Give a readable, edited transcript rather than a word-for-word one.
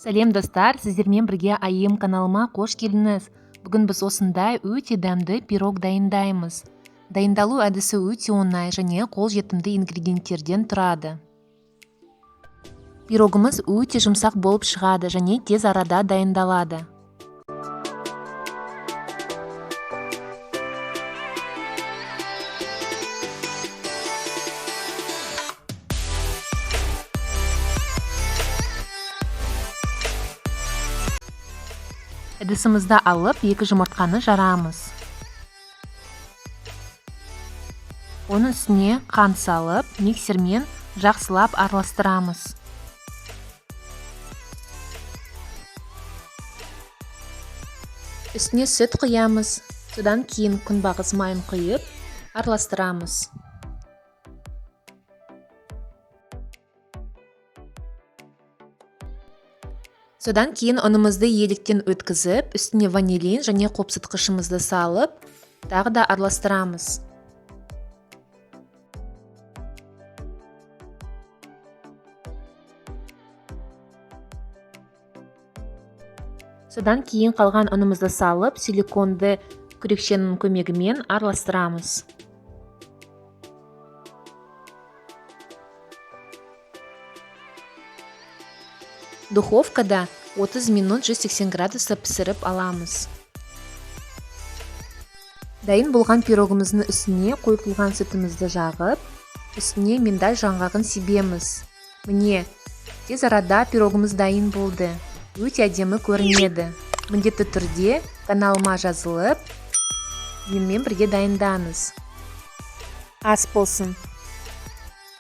Сәлем достар, сіздермен бірге айым каналыма қош келдіңіз. Бүгін біз осындай өте дәмді пирог дайындаймыз. Дайындалу әдісі өте оңай және қолжетімді ингредиенттерден тұрады. Пирогымыз өте жұмсақ болып шығады және тез арада дайындалады. Ыдысымызды алып, 2 жұмыртқаны жарамыз. Оның үстіне қант салып, миксермен жақсылап араластырамыз. Үстіне сүт құямыз. Содан кейін күнбағыс майын құйып, араластырамыз. Содан кейін ұнымызды еліктен өткізіп, үстіне ванилин және қопсытқышымызды салып, тағы да араластырамыз. Содан кейін қалған ұнымызды салып, силиконды күрекшенің көмегімен араластырамыз. Духовкада 30 минут 180 градуста пісіріп аламыз. Дайын болған пирогымыздың үстіне қойылған сүтімізді жағып, үстіне миндаль жаңғағын себеміз. Міне, тез арада пирогымыз дайын болды. Өте әдемі көрінеді. Міндетті түрде каналыма жазылып, менімен бірге дайындаңыз. Ас болсын!